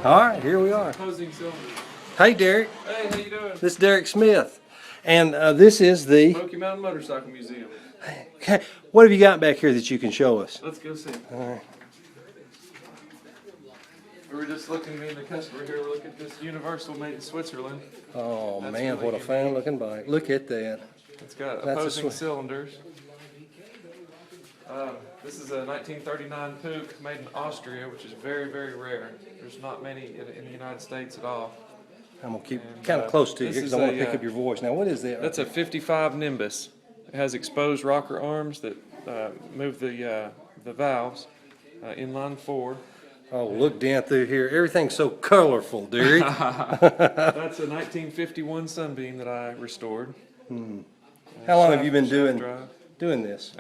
All right, here we are. Opposing cylinders. Hey, Derek. Hey, how you doing? This is Derek Smith, and this is the. Smoky Mountain Motorcycle Museum. What have you got back here that you can show us? Let's go see. All right. We were just looking, me and the customer here, we're looking at this Universal made in Switzerland. Oh That's man, really what a unique. fine-looking bike! Look at that. It's got That's a opposing Swiss. cylinders. This is a 1939 Puch made in Austria, which is very, very rare. There's not many in the United States at all. I'm gonna keep And, kind of close to you this because is I want to a, pick up your voice. Now, what is that? That's a 55 Nimbus. It has exposed rocker arms that move the valves, inline 4. Oh, look down through here. Everything's so colorful, Derek. That's a 1951 Sunbeam that I restored. How long have you been Shaft drive. doing this?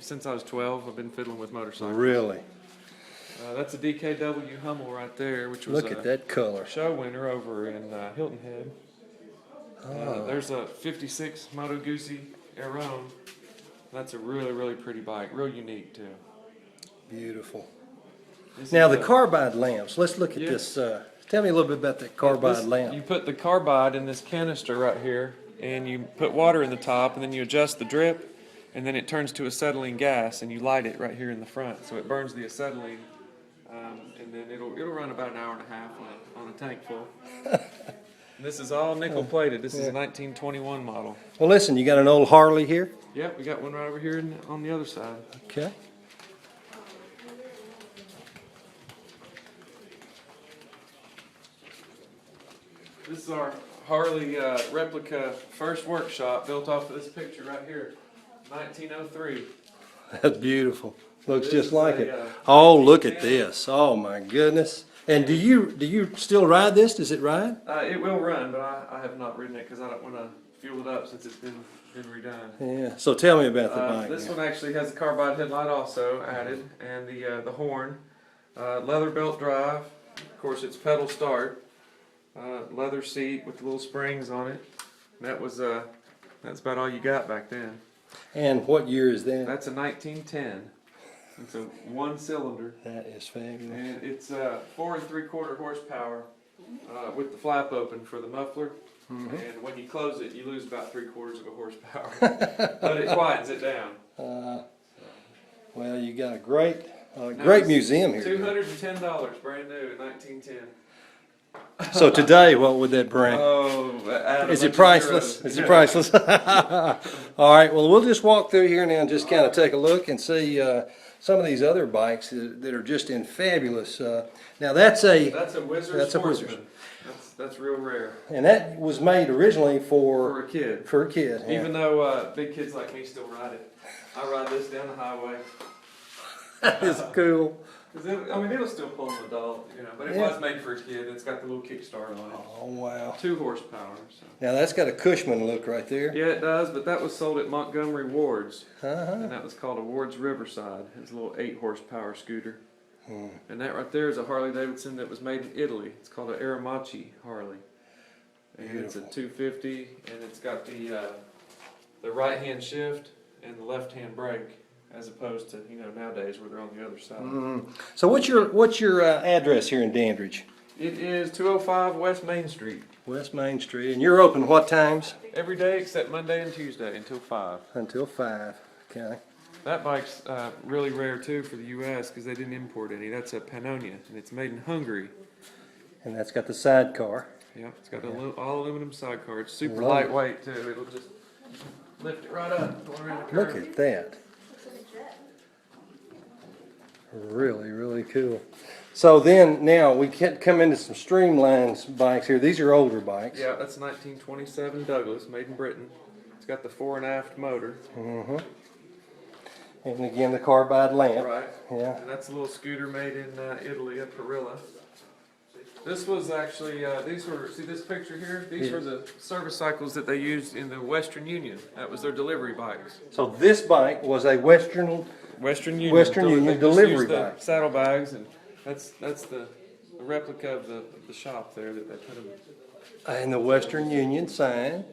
Since I was 12, I've been fiddling with motorcycles. Really? That's a DKW Hummel right there, which was Look at that color. show winner over in Hilton Head. There's a 56 Moto Guzzi Aron. That's a really, really pretty bike. Real unique, too. Beautiful. This Now, is the carbide lamps. Let's look at Yeah. this. Tell me a little bit about that carbide lamp. You put the carbide in this canister right here, and you put water in the top, and then you adjust the drip, and then it turns to acetylene gas, and you light it right here in the front, so it burns the acetylene, and then it'll run about an hour and a half on a tank full. And this is all nickel plated. This is a 1921 model. Well, listen, you got an old Harley here? Yep, we got one right over here on the other side. Okay. This is our Harley Replica first workshop, built off of this picture right here, 1903. That's beautiful. Looks This just is like a, it. Oh, look at this. Oh, my goodness. And do you still ride this? Does it ride? It will run, but I have not ridden it because I don't want to fuel it up since it's been redone. Yeah. So tell me about the bike. This now. one actually has a carbide headlight also added, and the horn, leather belt drive. Of course, it's pedal start, leather seat with the little springs on it. That's about all you got back then. And what year is that? That's a 1910. It's a one cylinder. That is fabulous. And it's 4 3/4 horsepower with the flap open for the muffler. And when you close it, you lose about 3/4 of a horsepower. But it quietens it down. Well, you got a great museum here. $210, brand new in 1910. So today, what would that bring? Oh, Is it priceless? Is it priceless? All right. Well, we'll just walk through here now and just kind of take a look and see some of these other bikes that are just in fabulous. Now that's a Wizard that's a Sportsman. Wizard. That's real rare and that was made originally for a kid. For a kid. Yeah. Even though big kids like me still ride it. I ride this down the highway. That is cool. It'll still pull an adult, but it was made for a kid. It's got the little kickstart on it. Oh wow. 2 horsepower. So. Now that's got a Cushman look right there. Yeah, it does, but that was sold at Montgomery Ward's, Uh-huh. and that was called a Ward's Riverside. It's a little 8 horsepower scooter. And that right there is a Harley Davidson that was made in Italy. It's called an Aramaki Harley. And it's a 250, and it's got the right hand shift and the left hand brake, as opposed to nowadays where they're on the other side. So what's your address here in Dandridge? It is 205 West Main Street. West Main Street, and you're open what times? Every day except Monday and Tuesday until 5. Until 5. Okay. That bike's really rare too for the U.S. because they didn't import any. That's a Pannonia, and it's made in Hungary. And that's got the sidecar. Yeah, it's got all aluminum sidecar. It's super Love it. lightweight too. It'll just lift it right up, going around the curve. Look at that. Really, really cool. So then now we can come into some Streamlines bikes here. These are older bikes. Yeah, that's a 1927 Douglas, made in Britain. It's got the fore and aft motor. And again, the carbide lamp. Right. Yeah. And that's a little scooter made in Italy, a Perilla. This was actually, see this picture here? These were the service cycles that they used in the Western Union. That was their delivery bikes. So this bike was a Western Union They just delivery used the bike. saddlebags, and that's the replica of the shop there that they put them in. And the Western Union sign.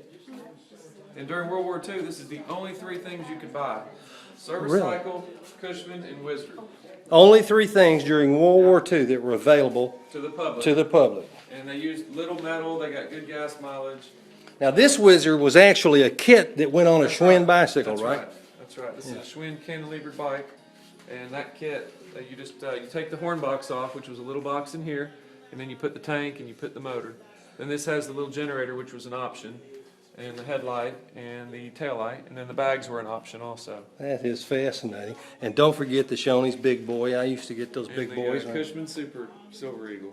And during World War II, this is the only 3 things you could buy. Service Really? cycle, Cushman, and Wizard. Only 3 things during World War II that were available To the public. to the public. And they used little metal, they got good gas mileage. Now this Whizzer was actually a kit that went on a Schwinn bicycle, That's right? That's right. This is a Schwinn cantilevered bike, and that kit, you just you take the horn box off, which was a little box in here, and then you put the tank and you put the motor. Then this has the little generator, which was an option, and the headlight and the tail light, and then the bags were an option also. That is fascinating. And don't forget the Shoney's Big Boy. I used to get those big and boys. the Cushman Super Silver Eagle.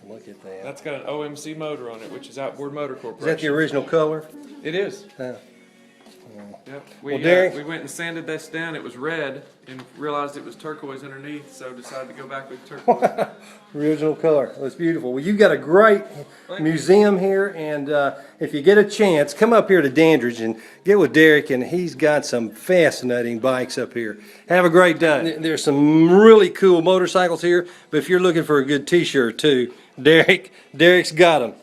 Look at that. That's got an OMC motor on it, which is Outboard Motor Is Corporation. that the original color? It is. Yeah. Yep. Well, Derek- We went and sanded this down. It was red and realized it was turquoise underneath, so decided to go back with turquoise. Original color. That's beautiful. Well, you've got a great museum here, and if you get a chance, come up here to Dandridge and get with Derek, and he's got some fascinating bikes up here. Have a great day. There's some really cool motorcycles here, but if you're looking for a good t-shirt too, Derek's got them.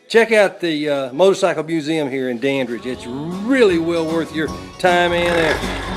Check out the Motorcycle Museum here in Dandridge. It's really well worth your time and effort.